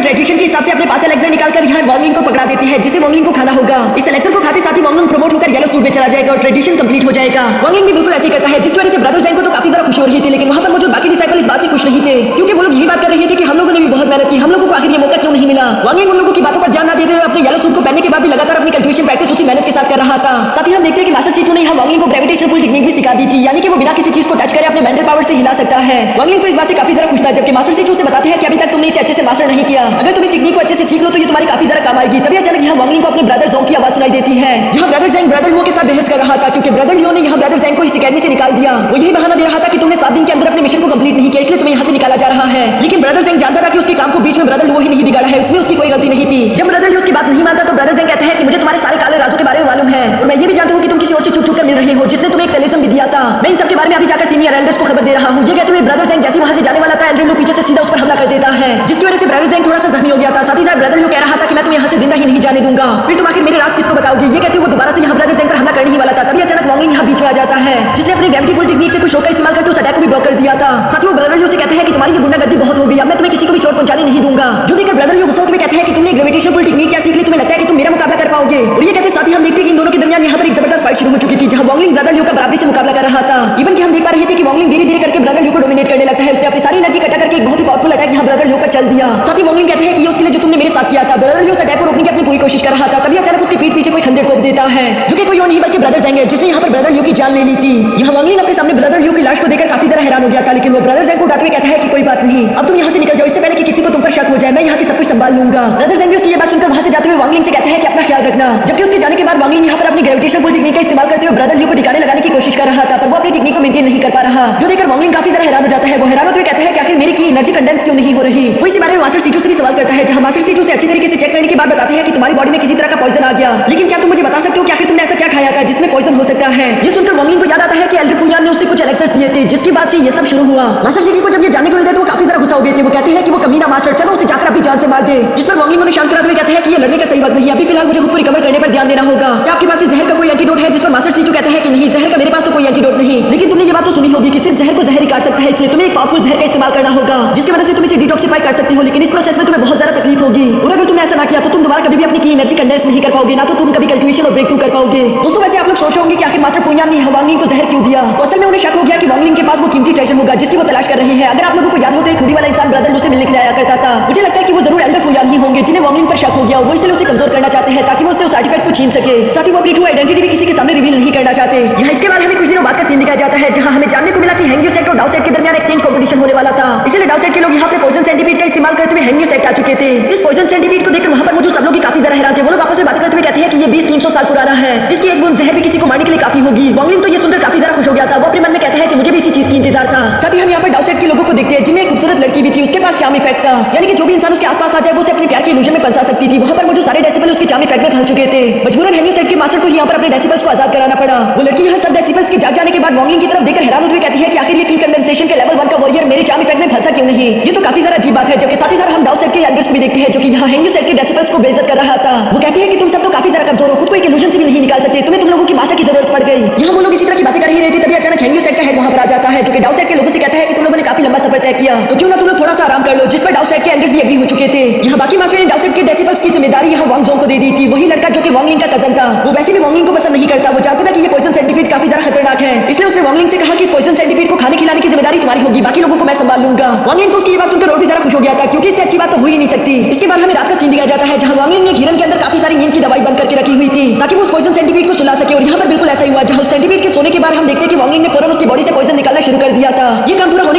A: हिसाब से अपने पास एलेक्सर निकालकर यहाँ वांगलिंग को पकड़ा देती है, जिसे वांगलिंग को खाना होगा। इस एलेक्सर को खाते साथ ही वांगलिंग प्रमोट होकर येलो सूट में चला जाएगा और ट्रेडिशन कंप्लीट हो जाएगा। वांगलिंग भी बिल्कुल ऐसे करता है, जिसकी वजह से ब्रदर ज़ैंग को तो काफी ज्यादा खुशी हो रही थी, लेकिन वहां पर मौजूद बाकी डिसाइपल इस बात से खुश नहीं थे, क्योंकि वो लोग यही बात कर रहे थे कि हम लोगों ने भी बहुत मेहनत की, हम लोगों को आखिर ये मौका क्यों नहीं मिला। वांगलिंग उन लोगों की बातों पर ध्यान न देते हुए अपने येलो सूट को पहनने के बाद भी लगातार अपनी कल्टीवेशन प्रैक्टिस उसी मेहनत के साथ कर रहा था। साथ ही हम देखते हैं कि मास्टर सीटू ने यहाँ वांगलिंग को ग्रेविटेशनल पुल टेक्निक भी सिखा दी थी, यानी कि वो बिना किसी चीज को टच करे अपने मेंटल पावर से हिला सकता है। वांगलिंग तो इस बात से काफी ज्यादा खुश था, जबकि मास्टर सीटू से बताते हैं कि अभी तक तुमने इसे अच्छे से मास्टर नहीं किया, अगर तुम इस टेक्निक को अच्छे से सीख लो तो ये तुम्हारी काफी ज्यादा काम आएगी। तभी अचानक यहाँ वांगलिंग को अपने ब्रदर जोंग की आवाज सुनाई देती है, जहाँ ब्रदर ज़ैंग ब्रदर लुओ के साथ बहस कर रहा था, क्योंकि ब्रदर लियो ने यहाँ ब्रदर ज़ैंग को इस एकेडमी से निकाल दिया। वो यही बहाना दे रहा था कि तुमने 7 दिन के अंदर अपने मिशन को कंप्लीट नहीं किया, इसलिए तुम्हें यहाँ से निकाला जा रहा है। लेकिन ब्रदर ज़ैंग जानता था कि उसके काम को बीच में ब्रदर लुओ ही नहीं बिगाड़ा है, उसमें उसकी कोई गलती नहीं थी। जब ब्रदर लियो उसकी बात नहीं मानता तो ब्रदर ज़ैंग कहते हैं कि मुझे तुम्हारे सारे काले राजों के बारे में मालूम है, और मैं ये भी जानता हूँ कि तुम किसी और से छुप-छुप कर मिल रहे हो, जिसने तुम्हें एक तलिस्म भी दिया था। मैं इन सब के बारे में अभी जाकर सीनियर एल्डर्स को खबर दे रहा हूँ। ये कहते हुए ब्रदर ज़ैंग जैसे वहां से जाने वाला था, एल्डर लुओ पीछे से सीधा उस पर हमला कर देता है, जिसकी वजह से ब्रदर ज़ैंग थोड़ा सा जख्मी हो गया था। साथ ही साथ ब्रदर लियो कह रहा था कि मैं तुम्हें यहाँ से जिंदा ही नहीं जाने दूंगा, फिर तुम आखिर मेरे राज किसको बताओगे। ये कहते हुए वो दोबारा से यहाँ ब्रदर ज़ैंग पर हमला करने ही वाला था, तभी अचानक वांगलिंग यहाँ बीच में आ जाता है, जिसने अपनी ग्रेविटी पुल टेक्निक से कुछ शो का इस्तेमाल करके उस अटैक को भी ब्लॉक कर दिया था। साथ ही वो ब्रदर लियो से कहते हैं कि तुम्हारी ये गुंडागर्दी बहुत हो गई, अब मैं तुम्हें किसी को भी चोट पहुंचाने नहीं दूंगा। जो देखकर ब्रदर लियो गुस्सा होकर कहते हैं कि तुमने ग्रेविटेशनल पुल टेक्निक क्या सीख ली, तुम्हें लगता है कि तुम मेरा मुकाबला कर पाओगे। और ये कहते साथ ही हम देखते हैं कि इन दोनों के दरमियान यहाँ पर एक जबरदस्त फाइट शुरू हो चुकी थी, जहाँ वांगलिंग ब्रदर लियो का बराबरी से मुकाबला कर रहा था। इवन कि हम देख पा रहे थे कि वांगलिंग धीरे धीरे करके ब्रदर लियो को डोमिनेट करने लगता है। उसने अपनी सारी एनर्जी इकट्ठा करके एक बहुत ही पावरफुल अटैक यहाँ ब्रदर लियो पर चल दिया। साथ ही वांगलिंग कहते हैं कि ये उसके लिए जो तुमने मेरे साथ किया था। ब्रदर लियो उस अटैक को रोकने की अपनी पूरी कोशिश कर रहा था, तभी अचानक उसकी पीठ पीछे कोई खंजर ठोक देता है, जो कि कोई और नहीं बल्कि ब्रदर ज़ैंग है, जिसने यहाँ पर ब्रदर लियो की जान ले ली थी। यहाँ वांगलिंग अपने सामने ब्रदर लियो की लाश को देखकर काफी ज्यादा हैरान हो गया था, लेकिन वो ब्रदर ज़ैंग को उठाते हुए कहता है कि कोई बात नहीं, अब तुम यहाँ से निकल जाओ, इससे पहले कि किसी को तुम पर शक हो जाए, मैं यहाँ की सब कुछ संभाल लूंगा। ब्रदर ज़ैंग भी उसकी ये बात सुनकर वहां से जाते हुए वांगलिंग से कहते हैं कि अपना ख्याल रखना। जबकि उसके जाने के बाद वांगलिंग यहाँ पर अपनी ग्रेविटेशनल पुल टेक्निक का इस्तेमाल करते हुए ब्रदर लियो को ठिकाने लगाने की कोशिश कर रहा था, पर वो अपनी टेक्निक को मेंटेन नहीं कर पा रहा, जो देखकर वांगलिंग काफी ज्यादा हैरान हो जाता है। वो हैरान होते हुए कहता है कि आखिर मेरी की एनर्जी कंडेंस क्यों नहीं हो रही। वो इसी बारे में मास्टर सीटू से भी सवाल करता है, जहाँ मास्टर सीटू से अच्छी तरीके से चेक करने के बाद बताते हैं कि तुम्हारी बॉडी में किसी तरह का पॉइजन आ गया, लेकिन क्या तुम मुझे बता सकते हो कि आखिर तुमने ऐसा क्या खाया था जिसमें पॉइजन हो सकता है। ये सुनकर वांगलिंग को याद आता है कि एल्डर फुयान ने उससे कुछ एलेक्सर्स दिए थे, जिसकी बात से ये सब शुरू हुआ। मास्टर सीटू को जब ये जानने को मिलता है तो वो काफी ज्यादा गुस्सा हो गए थे। वो कहते हैं कि वो कमीना मास्टर, चलो उसे जाकर अपनी जान से मार दे। जिस पर वांगलिंग उन्हें शांत कराते हुए कहते हैं कि ये लड़ने का सही वक्त नहीं, अभी फिलहाल मुझे खुद को रिकवर करने पर ध्यान देना होगा। क्या आपके पास जहर का कोई एंटीडोट है। जिस पर मास्टर सीटू कहता है कि नहीं, जहर का मेरे पास तो कोई एंटीडोट नहीं, लेकिन तुमने ये बात तो सुनी होगी कि सिर्फ जहर को जहर ही काट सकता है, इसलिए तुम्हें एक पावरफुल जहर का इस्तेमाल करना होगा, जिसकी वजह से तुम इसे डिटॉक्सिफाई कर सकते हो, लेकिन इस प्रोसेस में तुम्हें बहुत ज्यादा तकलीफ होगी, और अगर तुमने ऐसा ना किया तो तुम दोबारा कभी भी अपनी की एनर्जी कंडेंस नहीं कर पाओगे, ना तो तुम कभी कल्टीवेशन और ब्रेक थ्रू कर पाओगे। दोस्तों वैसे आप लोग सोच रहे होंगे कि आखिर मास्टर फुयान ने वांगलिंग को जहर क्यों दिया। तो असल में उन्हें शक हो गया कि वांगलिंग के पास वो कीमती ट्रेजर होगा जिसकी वो तलाश कर रहे हैं। अगर आप लोगों को याद हो तो एक हुडी वाला इंसान ब्रदर लू से मिलने के लिए आया करता था, मुझे लगता है कि वो जरूर एल्डर फुयान ही होंगे, जिन्हें वांगलिंग पर शक हो गया और वो इसलिए उसे कमजोर करना चाहते हैं ताकि वो उससे उस आर्टिफैक्ट को छीन सके। साथ ही वो अपनी ट्रू आइडेंटिटी भी किसी के सामने रिवील नहीं करना चाहते। यहाँ इसके बाद हमें कुछ दिनों बाद का सीन दिखाया जाता है, जहाँ हमें जानने को मिला कि हेंग्यू सेट और डाउ सेट के दरमियान एक्सचेंज कंपटीशन होने वाला था। इसलिए डाउ सेट के लोग यहाँ पे पॉइजन सेंटीपीड का इस्तेमाल करते हुए हेंग्यू सेट आ चुके थे। इस पॉइजन सेंटीपीड को देखकर वहाँ पर मौजूद सब लोग काफी ज्यादा हैरान थे। वो लोग आपस में बात करते हुए कहते हैं कि ये 20-300 साल पुराना है, जिसकी एक बूंद जहर भी किसी को मारने के लिए काफी होगी। वांगलिंग तो ये सुनकर काफी ज्यादा खुश हो गया था। वो अपने मन में कहता है कि मुझे भी इसी चीज की इंतजार था। साथ ही हम यहाँ पर डाउ सेट के लोगों को देखते हैं, जिनमें एक खूबसूरत लड़की भी थी, उसके पास चार्म इफेक्ट था, यानी कि जो भी इंसान उसके आसपास आ जाए वो उसे अपने प्यार के इल्यूजन में फंसा सकती थी। वहाँ पर मौजूद सारे डेसिबल उसके चार्म इफेक्ट में फंस चुके थे। मजबूरन हेंग्यू सेट के मास्टर को यहाँ पर अपने डेसिबल्स को आजाद कराना पड़ा। वो लड़की यहाँ सब डेसिबल्स के जाग जाने के बाद वांगलिंग की तरफ देखकर हैरान होते हुए कहती है कि आखिर ये की कंडेंसेशन के लेवल 1 का वॉरियर मेरे चार्म इफेक्ट में फंसा क्यों नहीं। ये तो काफी ज्यादा अजीब बात है। जबकि साथ ही साथ हम डाउ सेट के एल्डर्स को भी देखते हैं, जो कि यहाँ हेंग्यू सेट के डेसिबल्स को बेइज्जत कर रहा था। वो कहती है कि तुम सब तो काफी ज्यादा कमजोर हो, खुद को एक इल्यूजन से भी नहीं निकाल सकते, तुम्हें तुम लोगों की मास्टर की जरूरत पड़ गई। यहाँ वो लोग इसी तरह की बातें कर ही रहे थे, तभी अचानक हेंग्यू सेट का हेड वहाँ पर आ जाता है, जो कि डाउ सेट के लोगों से कहता है कि तुम लोगों ने काफी लंबा सफर तय किया, तो क्यों ना तुम लोग थोड़ा सा आराम कर लो। जिस पर डाउ सेट के एल्डर्स भी एग्री हो चुके थे। यहाँ बाकी मास्टर ने डाउ सेट के डेसिबल्स की जिम्मेदारी यहाँ वांग जोंग को दे दी थी। वही लड़का जो कि वांगलिंग का कजन था। वो वैसे भी वांगलिंग को पसंद नहीं करता। वो जानता था कि ये पॉइजन सेंटीपीड काफी ज्यादा खतरनाक है, इसलिए उसने वांगलिंग से कहा कि इस पॉइजन सेंटीपीड को खाने खिलाने की जिम्मेदारी तुम्हारी होगी, बाकी लोगों को मैं संभाल लूंगा। वांगलिंग तो उसकी ये बात सुनकर और भी ज्यादा खुश हो गया था, क्योंकि इससे अच्छी बात तो हो ही नहीं सकती। इसके बाद हमें रात का सीन दिखाया जाता है, जहाँ वांगलिंग ने हिरन के अंदर काफी सारी नींद की दवाई बंद करके रखी हुई थी ताकि वो उस पॉइजन सेंटीपीड को सुला सके। और यहाँ पर बिल्कुल ऐसा ही हुआ, जहाँ उस सेंटीपीड के सोने के बाद हम देखते हैं कि वांगलिंग ने फौरन उसकी बॉडी से पॉइजन निकालना शुरू कर दिया था। ये काम पूरा होने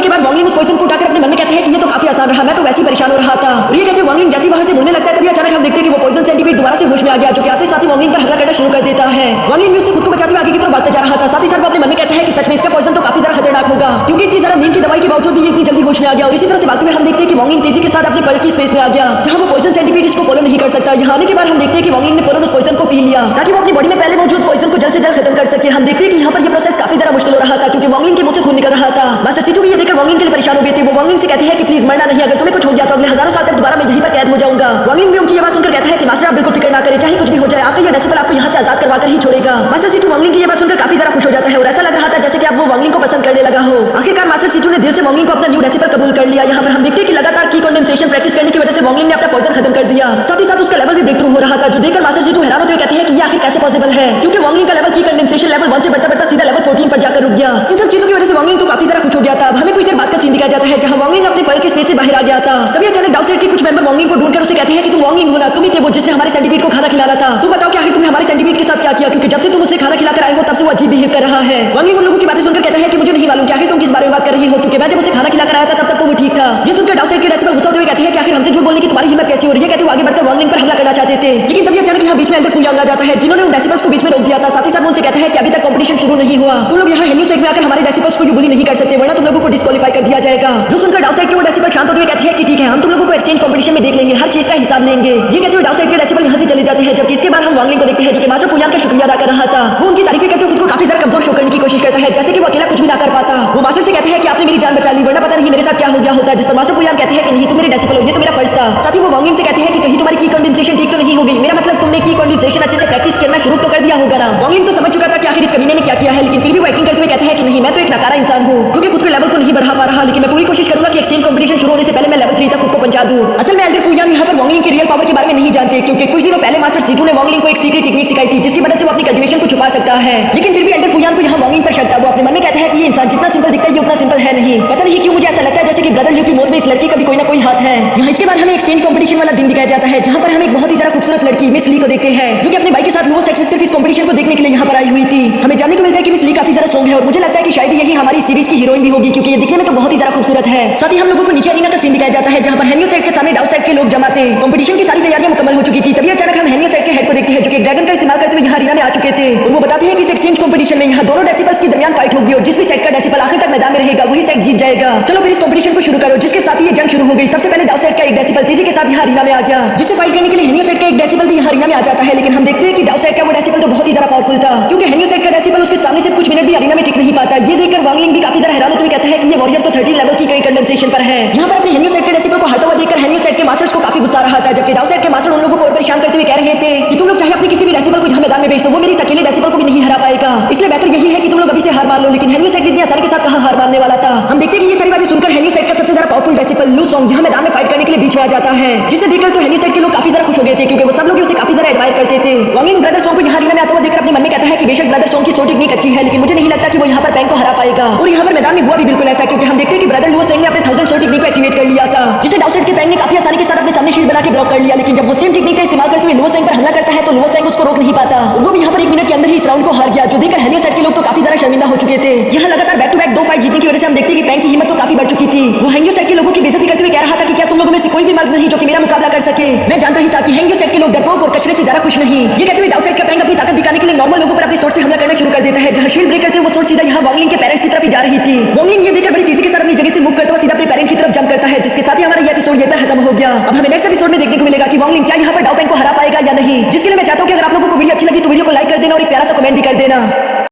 A: के बाद वांगलिंग उस पॉइजन को उठाकर अपने मन में कहते हैं कि ये तो काफी आसान रहा, मैं तो वैसे ही परेशान हो रहा था। और ये कहते हैं वांगलिंग जैसे वहां से मुड़ने लगता है, तभी अचानक हम देखते हैं कि वो पॉइजन सेंटीपीड दोबारा से होश में आ गया, जो कि आते साथ ही वांगलिंग पर हमला करना शुरू कर देता है। वांगलिंग भी उससे खुद को बचाते हुए आगे की तरफ भागता जा रहा था। साथ ही साथ वो अपने मन में कहता है कि सच में इसका पॉइजन तो काफी ज्यादा खतरनाक होगा, क्योंकि इतनी ज्यादा नींद की दवाई के बावजूद भी ये इतनी जल्दी होश में आ गया। और इसी तरह से भागते हुए हम देखते हैं कि वांगलिंग तेजी के साथ अपने पर्ल की स्पेस में आ गया, जहां वो पॉइजन सेंटीपीड इसको फॉलो नहीं कर सकता। यहाँ आने के बाद हम देखते हैं कि वांगलिंग ने फौरन उस पॉइजन को पी लिया ताकि वो अपनी बॉडी में पहले मौजूद पॉइजन को जल्द से जल्द खत्म कर सके। हम देखते हैं कि यहाँ पर ये प्रोसेस काफी ज्यादा मुश्किल हो रहा था, क्योंकि वांगलिंग के मुंह से खून निकल रहा था। मास्टर सीटू भी ये देखकर वांगलिंग के लिए परेशान हो गए थे। वो वांगलिंग से कहते हैं कि प्लीज मरना नहीं, अगर तुम्हें कुछ हो गया तो अगले हजारों साल तक दोबारा मैं यहीं पर कैद हो जाऊंगा। वांगलिंग भी उनकी ये बात सुनकर कहता है कि मास्टर आप बिल्कुल फिक्र ना करें, चाहे कुछ भी हो जाए, आपका ये डेसिबल आपको यहाँ से आजाद करवा कर ही छोड़ेगा। मास्टर सीटू वांगलिंग की ये बात सुनकर काफी ज्यादा खुश हो जाता है और ऐसा लग रहा था जैसे कि अब वो वांगलिंग को पसंद करने लगा हो। आखिरकार मास्टर सीटू ने दिल से वांगलिंग को अपना न्यू डेसिबल कबूल कर लिया। यहाँ पर हम देखते हैं कि लगातार की कंडेंसेशन प्रैक्टिस करने की वजह से वांगलिंग ने अपना पॉइजन खत्म कर दिया। साथ ही साथ उसका लेवल भी ब्रेक थ्रू हो रहा था, जो देखकर मास्टर जी जो हैरान होते हुए कहते हैं कि ये आखिर कैसे पॉसिबल है, क्योंकि वांगलिंग का लेवल की कंडेंसेशन लेवल 1 से बढ़ता सीधा लेवल 14 पर जाकर रुक गया। इन सब चीजों की वजह से वांगलिंग तो काफी ज्यादा खुश हो गया था। अब हमें कुछ देर बाद का सीन दिखाया जाता है जहां वांगलिंग अपने पर्ल के स्पेस से बाहर आ गया था। तभी अचानक डाउनसाइड के कुछ मेंबर वांगलिंग को ढूंढकर उसे कहते हैं कि तुम वांगलिंग हो ना, तुम ही थे वो जिसने हमारे सेंटीपीड को खाना खिलाना था। तुम बताओ कि आखिर तुमने हमारे सेंटीपीड के साथ क्या किया, क्योंकि जब से तुम उसे खाना खिलाकर आए हो तब से वो अजीब बिहेव कर रहा है। वांगलिंग उन लोगों की बातें सुनकर कहता है कि मुझे नहीं मालूम कि आखिर तुम किस बारे में बात कर रही हो, क्योंकि मैं जब उसे खाना खिलाकर आया था तब तक तो वो ठीक था। ये सुनकर डाउनसाइड के डेसिबल गुस्सा होते हुए कहते हैं कि आखिर हमसे झूठ बोलने की तुम्हारी हिम्मत कैसी हो रही है, कहते वो आगे बढ़कर वांगलिंग पर हमला करना चाहते थे। लेकिन तभी अचानक यहाँ बीच में एल्डर फुयांग आ जाता है, जिन्होंने उन डेसिबल्स को बीच में रोक दिया था। साथ ही साथ उनसे कहता है कि अभी तक कंपटीशन शुरू नहीं हुआ, तुम लोग यहाँ हेलियोसाइड में आकर हमारे डेसिबल्स को बुली नहीं कर सकते, वरना तुम लोगों को डिस्क्वालीफाई कर दिया जाएगा। जो सुनकर डाउनसाइड के वो डेसिबल शांत होते हुए कहते हैं कि ठीक है, हम तुम लोगों को एक्सचेंज कंपटीशन में देख लेंगे, हर चीज का हिसाब लेंगे। ये कहते हुए डाउनसाइड के डेसिबल यहाँ से चले जाते हैं। जबकि इसके बाद हम वांगलिंग को देखते हैं जो कि मास्टर फुयांग का शुक्रिया अदा कर रहा था। वो उनकी तारीफें करते हुए खुद को काफी ज्यादा कमजोर शो करने की कोशिश करता है, जैसे कि वो अकेला कुछ भी ना कर पाता। वो मास्टर से कहते हैं कि आपने मेरी जान बचा ली, वरना पता नहीं मेरे साथ क्या हो गया होता। जिस पर मास्टर फुयांग कहते हैं कि नहीं, तुम मेरे डेसिबल हो, ये तो मेरा फर्ज था। साथ ही वो वांगलिंग से कहते हैं कि कहीं तुम्हारी की कंडेंसेशन ठीक तो नहीं हो गई, मेरा मतलब तुमने की कंडेंसेशन अच्छे से प्रैक्टिस करना शुरू तो कर दिया होगा ना। वांगलिंग तो समझ चुका था कि आखिर इस कमीने ने क्या किया है, लेकिन फिर भी वो एक्टिंग करते हुए कहते हैं कि नहीं, मैं तो एक नकारा इंसान हूँ जो कि खुद के लेवल को नहीं बढ़ा पा रहा, लेकिन मैं पूरी कोशिश करूंगा कि एक्सचेंज कंपटीशन शुरू होने से पहले मैं लेवल 3 तक खुद को पहुंचा दूं। असल में एल्डर फुयांग यहाँ पर वांगलिंग की रियल पावर के बारे में नहीं जानते, क्योंकि कुछ दिनों पहले मास्टर सीटू ने वांगलिंग को एक सीक्रेट टेक्निक सिखाई थी जिसकी मदद से वो अपनी कल्टीवेशन को छुपा सकता है। लेकिन फिर भी एल्डर फुयांग को यहाँ वांगलिंग पर शक था। वो अपने मन में कहता है कि ये इंसान जितना सिंपल दिखता है ये उतना सिंपल है नहीं। पता नहीं क्यों मुझे ऐसा लगता है जैसे कि ब्रदर ल्यू की मौत में इस लड़के का भी कोई ना कोई हाथ है। यहाँ इसके बाद हमें एक्सचेंज कंपटीशन वाला दिन दिखाया जाता है, जहाँ पर हम एक बहुत ही ज्यादा खूबसूरत लड़की मिस ली को देखते हैं, जो कि अपने भाई के साथ लुओ सेक्स सिर्फ इस कंपटीशन को देखने के लिए यहाँ पर आई हुई थी। हमें जानने को मिलता है कि मिस ली काफी ज्यादा स्ट्रांग है और मुझे लगता है कि शायद यही हमारी सीरीज की हीरोइन भी होगी, क्योंकि ये दिखने में तो बहुत ही ज्यादा खूबसूरत है। साथ ही हम लोगों को नीचे अरीना का सीन दिखाया जाता है, जहाँ पर हेनियोसाइड के सामने डाउनसाइड के लोग जमा थे। कंपटीशन की सारी तैयारियां मुकम्मल हो चुकी थी। तभी अचानक हम हेनियोसाइड के हेड को देखते हैं जो कि ड्रैगन का इस्तेमाल करते हुए यहाँ अरीना में आ चुके थे, और वो बताते हैं कि इस एक्सचेंज कंपटीशन में यहाँ दोनों डेसिबल्स के दरमियान फाइट होगी और जिस भी सेट का डेसिबल आखिर तक मैदान में रहेगा वही सेट जीत जाएगा। चलो फिर इस कंपटीशन को शुरू करो, जिसके साथ ही ये जंग शुरू हो गई। सबसे पहले डाउनसाइड का एक डेसिबल तेजी के साथ यहाँ अरीना में आ गया, जिससे फाइट करने के लिए हेनियोसाइड का एक डेसिबल भी यहाँ अरीना में आ जाता है। लेकिन हम देखते हैं कि डाउनसाइड का वो डेसिबल तो बहुत ही ज्यादा पावरफुल था, क्योंकि हेनियोसाइड का डेसिबल उसके सामने सिर्फ कुछ मिनट भी अरीना में टिक नहीं पाता। ये देखकर वांगलिंग भी काफी ज्यादा हैरान होते हुए कहता है कि ये वॉरियर तो 13 लेवल की कई कंडेंसेशन पर है। यहाँ पर अपने हेनियोसाइड के डेसिबल को हारता हुआ देखकर हेनियोसाइड के मास्टर्स को काफी गुस्सा आ रहा था, जबकि डाउनसाइड के मास्टर उन लोगों को और परेशान करते हुए कह रहे थे कि तुम लोग चाहे अपने किसी भी डेसिबल को यहाँ मैदान में भेज दो, वो मेरी अकेले डेसिबल को भी नहीं हरा पाएगा। इसलिए बेहतर यही है कि तुम लोग अभी से हार मान लो। लेकिन हेनियोसाइड इतनी आसानी के साथ कहाँ हार मानने वाला था। हम देखते हैं कि ये सारी बातें सुनकर हेनियोसाइड का सबसे ज्यादा पावरफुल डेसिबल लू सॉन्ग यहाँ मैदान में फाइट करने के लिए बीच में आ जाता है, जिसे देखकर तो हेनियोसाइड के लोग काफी ज्यादा खुश हो गए थे, क्योंकि वो सब लोग उसे काफी ज्यादा एडमायर करते थे। वांगलिंग ब्रदर सॉन्ग को यहाँ अरीना में आता हुआ देखकर अपने मन में कहता है कि बेशक ब्रदर सॉन्ग की शो टेक्निक अच्छी है, लेकिन मुझे नहीं लगता कि वो यहाँ पर पैंग को हरा पाएगा। और यहाँ पर मैदान में हुआ भी बिल्कुल ऐसा, क्योंकि हम देखते हैं कि ब्रदर लुओ सेंग ने अपने 1000 शो टेक्निक को एक्टिवेट कर लिया था, जिसे डाउनसाइड के पैंग ने काफी आसानी के साथ अपने सामने शील्ड बना के ब्लॉक कर लिया। लेकिन जब वो सेम टेक्निक का इस्तेमाल करते हुए लुओ सेंग पर हमला करता है तो लुओ सेंग उसको रोक नहीं पाता, और वो भी यहाँ पर 1 मिनट के अंदर ही इस राउंड को हार गया, जो देखकर हेनियोसाइड के लोग तो काफी ज्यादा शर्मिंदा हो चुके थे। यहाँ लगातार बैक टू बैक 2 फाइट जीतने की वजह से हम देखते हैं कि पैंग की हिम्मत तो काफी बढ़ चुकी थी। वो हेनियोसाइड के लोगों की बेइज्जती करते हुए कह रहा था कि क्या तुम लोगों में से कोई भी मर्द नहीं जो कि मेरा मुकाबला कर सके। मैं जानता ही था कि हेनियोसाइड के लोग डरपोक और कचरे से ज्यादा कुछ नहीं। ये कहते हुए डाउनसाइड का पैंग अपनी ताकत दिखाने के लिए नॉर्मल लोगों पर अपनी सोर्स से हमला करना शुरू कर देता है, जहां शील्ड ब्रेक करते हुए वो सोर्स सीधा यहाँ वांगलिंग के पेरेंट्स की तरफ ही जा रही थी। वांगलिंग ये देखकर बड़ी तेजी के साथ अपनी जगह से मूव करता हुआ सीधा अपने पेरेंट की तरफ जंप करता है, जिसके साथ ही हमारा ये एपिसोड यहीं पर खत्म हो गया। अब हमें नेक्स्ट एपिसोड में देखने को मिलेगा कि वांगलिंग क्या यहाँ पर डाउ पैंग को हरा पाएगा या नहीं, जिसके लिए मैं चाहता हूँ कि अगर आप लोगों को वीडियो अच्छी लगी तो वीडियो को लाइक कर देना और एक प्यारा सा कमेंट भी कर देना।